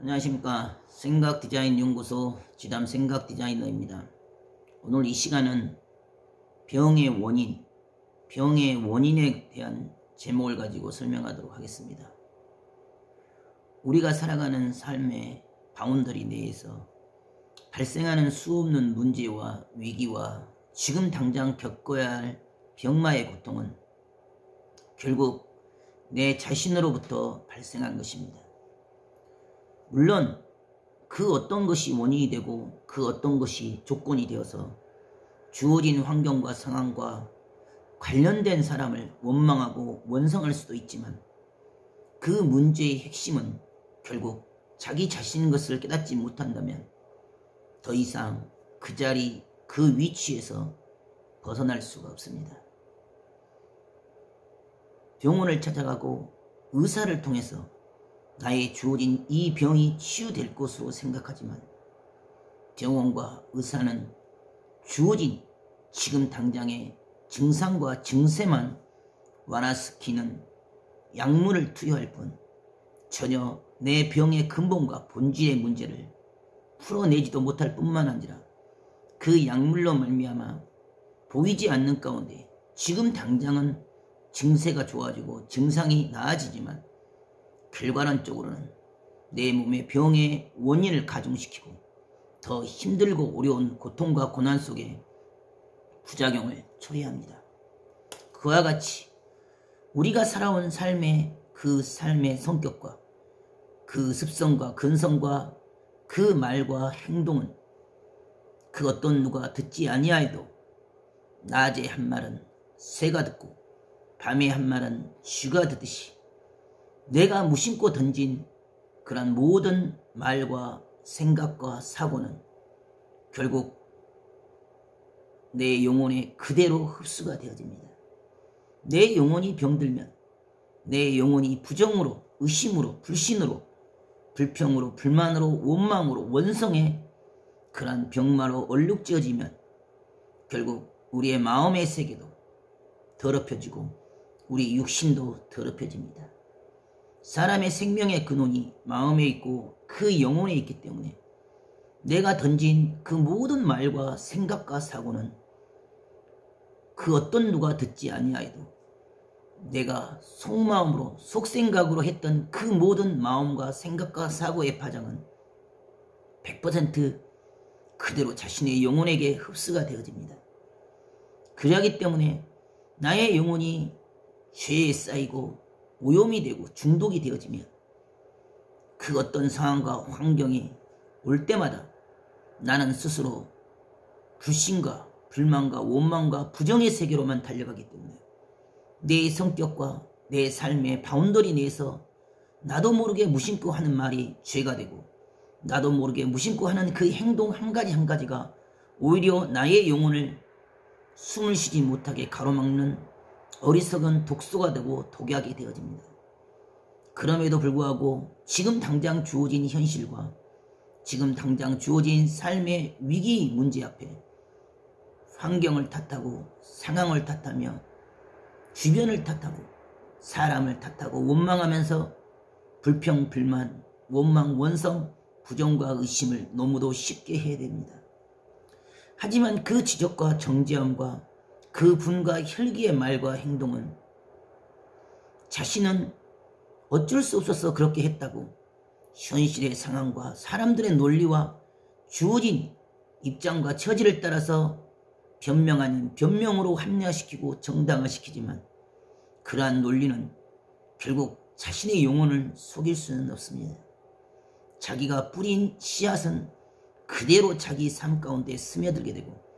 안녕하십니까. 생각디자인연구소 지담 생각디자이너입니다. 오늘 이 시간은 병의 원인에 대한 제목을 가지고 설명하도록 하겠습니다. 우리가 살아가는 삶의 바운더리 내에서 발생하는 수없는 문제와 위기와 지금 당장 겪어야 할 병마의 고통은 결국 내 자신으로부터 발생한 것입니다. 물론 그 어떤 것이 원인이 되고 그 어떤 것이 조건이 되어서 주어진 환경과 상황과 관련된 사람을 원망하고 원성할 수도 있지만 그 문제의 핵심은 결국 자기 자신인 것을 깨닫지 못한다면 더 이상 그 자리, 그 위치에서 벗어날 수가 없습니다. 병원을 찾아가고 의사를 통해서 나의 주어진 이 병이 치유될 것으로 생각하지만 병원과 의사는 주어진 지금 당장의 증상과 증세만 완화시키는 약물을 투여할 뿐 전혀 내 병의 근본과 본질의 문제를 풀어내지도 못할 뿐만 아니라 그 약물로 말미암아 보이지 않는 가운데 지금 당장은 증세가 좋아지고 증상이 나아지지만 결과론적으로는 내 몸의 병의 원인을 가중시키고 더 힘들고 어려운 고통과 고난 속에 부작용을 초래합니다. 그와 같이 우리가 살아온 삶의 그 삶의 성격과 그 습성과 근성과 그 말과 행동은 그 어떤 누가 듣지 아니하여도 낮에 한 말은 새가 듣고 밤에 한 말은 쥐가 듣듯이 내가 무심코 던진 그런 모든 말과 생각과 사고는 결국 내 영혼에 그대로 흡수가 되어집니다. 내 영혼이 병들면 내 영혼이 부정으로, 의심으로, 불신으로, 불평으로, 불만으로, 원망으로, 원성에 그런 병마로 얼룩지어지면 결국 우리의 마음의 세계도 더럽혀지고 우리 육신도 더럽혀집니다. 사람의 생명의 근원이 마음에 있고 그 영혼에 있기 때문에 내가 던진 그 모든 말과 생각과 사고는 그 어떤 누가 듣지 아니하여도 내가 속마음으로 속생각으로 했던 그 모든 마음과 생각과 사고의 파장은 100% 그대로 자신의 영혼에게 흡수가 되어집니다. 그러기 때문에 나의 영혼이 죄에 쌓이고 오염이 되고 중독이 되어지면 그 어떤 상황과 환경이 올 때마다 나는 스스로 불신과 불만과 원망과 부정의 세계로만 달려가기 때문에 내 성격과 내 삶의 바운더리 내에서 나도 모르게 무심코 하는 말이 죄가 되고 나도 모르게 무심코 하는 그 행동 한 가지 한 가지가 오히려 나의 영혼을 숨을 쉬지 못하게 가로막는 어리석은 독소가 되고 독약이 되어집니다. 그럼에도 불구하고 지금 당장 주어진 현실과 지금 당장 주어진 삶의 위기 문제 앞에 환경을 탓하고 상황을 탓하며 주변을 탓하고 사람을 탓하고 원망하면서 불평, 불만, 원망, 원성, 부정과 의심을 너무도 쉽게 해야 됩니다. 하지만 그 지적과 정죄함과 그 분과 혈기의 말과 행동은 자신은 어쩔 수 없어서 그렇게 했다고 현실의 상황과 사람들의 논리와 주어진 입장과 처지를 따라서 변명 아닌 변명으로 합리화시키고 정당화시키지만 그러한 논리는 결국 자신의 영혼을 속일 수는 없습니다. 자기가 뿌린 씨앗은 그대로 자기 삶 가운데 스며들게 되고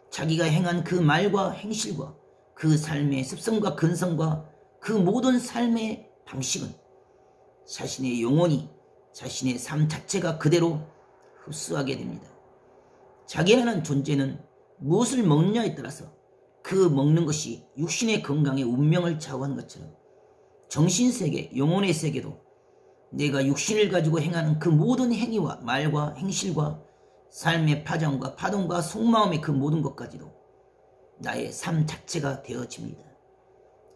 자기가 행한 그 말과 행실과 그 삶의 습성과 근성과 그 모든 삶의 방식은 자신의 영혼이 자신의 삶 자체가 그대로 흡수하게 됩니다. 자기라는 존재는 무엇을 먹느냐에 따라서 그 먹는 것이 육신의 건강에 운명을 좌우하는 것처럼 정신세계, 영혼의 세계도 내가 육신을 가지고 행하는 그 모든 행위와 말과 행실과 삶의 파장과 파동과 속마음의 그 모든 것까지도 나의 삶 자체가 되어집니다.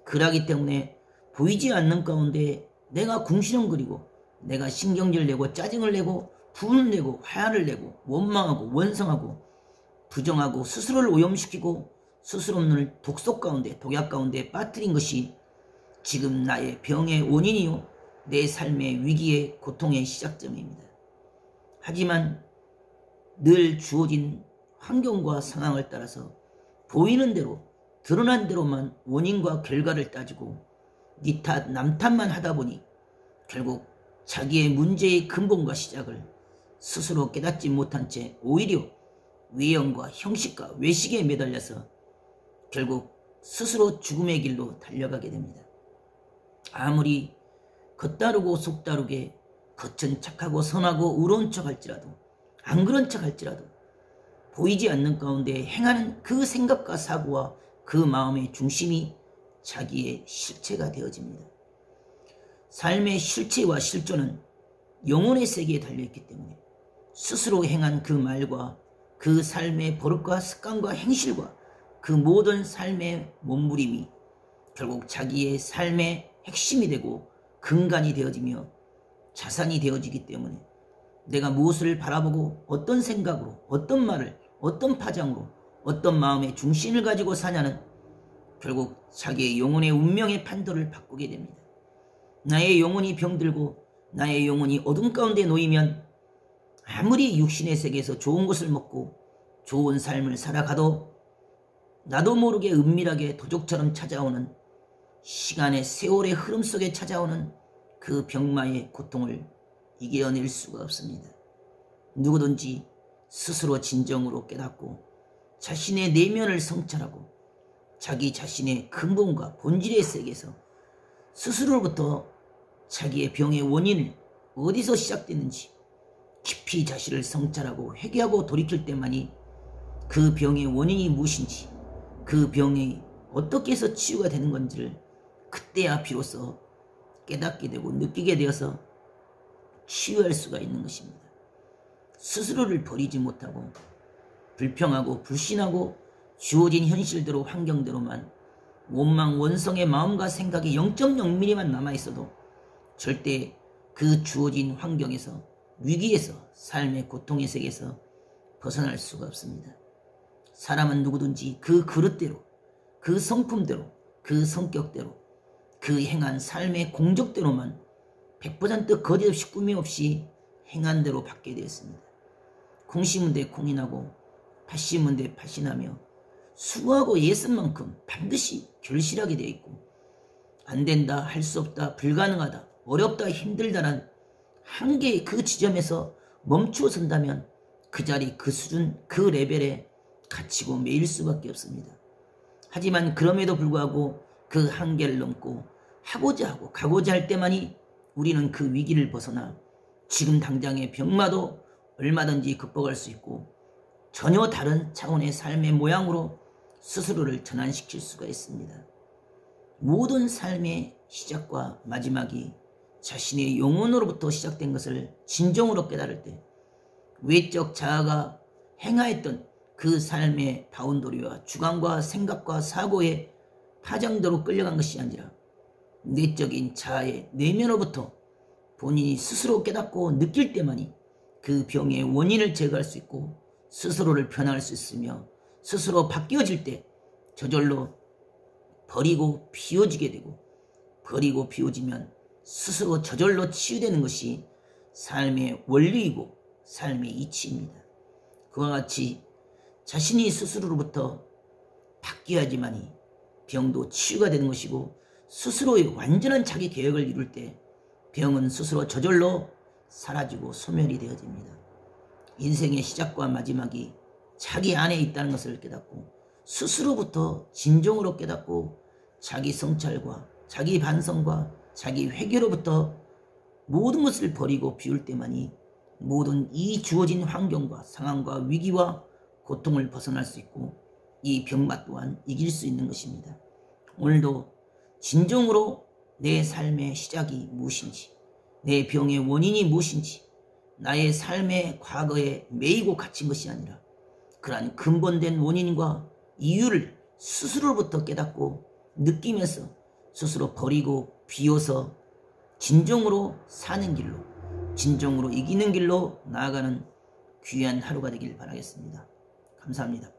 그러기 때문에 보이지 않는 가운데 내가 궁시렁거리고 내가 신경질 내고 짜증을 내고 분을 내고 화를 내고 원망하고 원성하고 부정하고 스스로를 오염시키고 스스로를 독속 가운데 독약 가운데 빠뜨린 것이 지금 나의 병의 원인이요 내 삶의 위기의 고통의 시작점입니다. 하지만 늘 주어진 환경과 상황을 따라서 보이는 대로 드러난 대로만 원인과 결과를 따지고 니 탓 남 탓만 하다 보니 결국 자기의 문제의 근본과 시작을 스스로 깨닫지 못한 채 오히려 외형과 형식과 외식에 매달려서 결국 스스로 죽음의 길로 달려가게 됩니다. 아무리 겉다르고 속다르게 겉은 착하고 선하고 의로운 척할지라도 안 그런 척할지라도 보이지 않는 가운데 행하는 그 생각과 사고와 그 마음의 중심이 자기의 실체가 되어집니다. 삶의 실체와 실존은 영혼의 세계에 달려있기 때문에 스스로 행한 그 말과 그 삶의 버릇과 습관과 행실과 그 모든 삶의 몸부림이 결국 자기의 삶의 핵심이 되고 근간이 되어지며 자산이 되어지기 때문에 내가 무엇을 바라보고 어떤 생각으로 어떤 말을 어떤 파장으로 어떤 마음의 중심을 가지고 사냐는 결국 자기의 영혼의 운명의 판도를 바꾸게 됩니다. 나의 영혼이 병들고 나의 영혼이 어둠 가운데 놓이면 아무리 육신의 세계에서 좋은 것을 먹고 좋은 삶을 살아가도 나도 모르게 은밀하게 도적처럼 찾아오는 시간의 세월의 흐름 속에 찾아오는 그 병마의 고통을 이겨낼 수가 없습니다. 누구든지 스스로 진정으로 깨닫고 자신의 내면을 성찰하고 자기 자신의 근본과 본질의 세계에서 스스로부터 자기의 병의 원인을 어디서 시작되는지 깊이 자신을 성찰하고 회개하고 돌이킬 때만이 그 병의 원인이 무엇인지 그 병이 어떻게 해서 치유가 되는 건지를 그때야 비로소 깨닫게 되고 느끼게 되어서 치유할 수가 있는 것입니다. 스스로를 버리지 못하고 불평하고 불신하고 주어진 현실대로 환경대로만 원망 원성의 마음과 생각이 0.0mm만 남아있어도 절대 그 주어진 환경에서 위기에서 삶의 고통의 세계에서 벗어날 수가 없습니다. 사람은 누구든지 그 그릇대로 그 성품대로 그 성격대로 그 행한 삶의 공적대로만 100% 거짓없이 꾸밈 없이 행한 대로 받게 되었습니다. 콩 심은 데 콩이 나고 팥 심은 데 팥이 나며 수고하고 애쓴 만큼 반드시 결실하게 되어 있고 안 된다, 할 수 없다, 불가능하다, 어렵다, 힘들다는 한계의 그 지점에서 멈추어 선다면 그 자리, 그 수준, 그 레벨에 갇히고 매일 수밖에 없습니다. 하지만 그럼에도 불구하고 그 한계를 넘고 하고자 하고 가고자 할 때만이 우리는 그 위기를 벗어나 지금 당장의 병마도 얼마든지 극복할 수 있고 전혀 다른 차원의 삶의 모양으로 스스로를 전환시킬 수가 있습니다. 모든 삶의 시작과 마지막이 자신의 영혼으로부터 시작된 것을 진정으로 깨달을 때 외적 자아가 행하였던 그 삶의 바운더리와 주관과 생각과 사고의 파장대로 끌려간 것이 아니라 내적인 자아의 내면으로부터 본인이 스스로 깨닫고 느낄 때만이 그 병의 원인을 제거할 수 있고 스스로를 변화할 수 있으며 스스로 바뀌어질 때 저절로 버리고 비워지게 되고 버리고 비워지면 스스로 저절로 치유되는 것이 삶의 원리이고 삶의 이치입니다. 그와 같이 자신이 스스로로부터 바뀌어야지만이 병도 치유가 되는 것이고 스스로의 완전한 자기 계획을 이룰 때 병은 스스로 저절로 사라지고 소멸이 되어집니다. 인생의 시작과 마지막이 자기 안에 있다는 것을 깨닫고 스스로부터 진정으로 깨닫고 자기 성찰과 자기 반성과 자기 회개로부터 모든 것을 버리고 비울 때만이 모든 이 주어진 환경과 상황과 위기와 고통을 벗어날 수 있고 이 병맛 또한 이길 수 있는 것입니다. 오늘도 진정으로 내 삶의 시작이 무엇인지 내 병의 원인이 무엇인지 나의 삶의 과거에 매이고 갇힌 것이 아니라 그러한 근본된 원인과 이유를 스스로부터 깨닫고 느끼면서 스스로 버리고 비워서 진정으로 사는 길로 진정으로 이기는 길로 나아가는 귀한 하루가 되길 바라겠습니다. 감사합니다.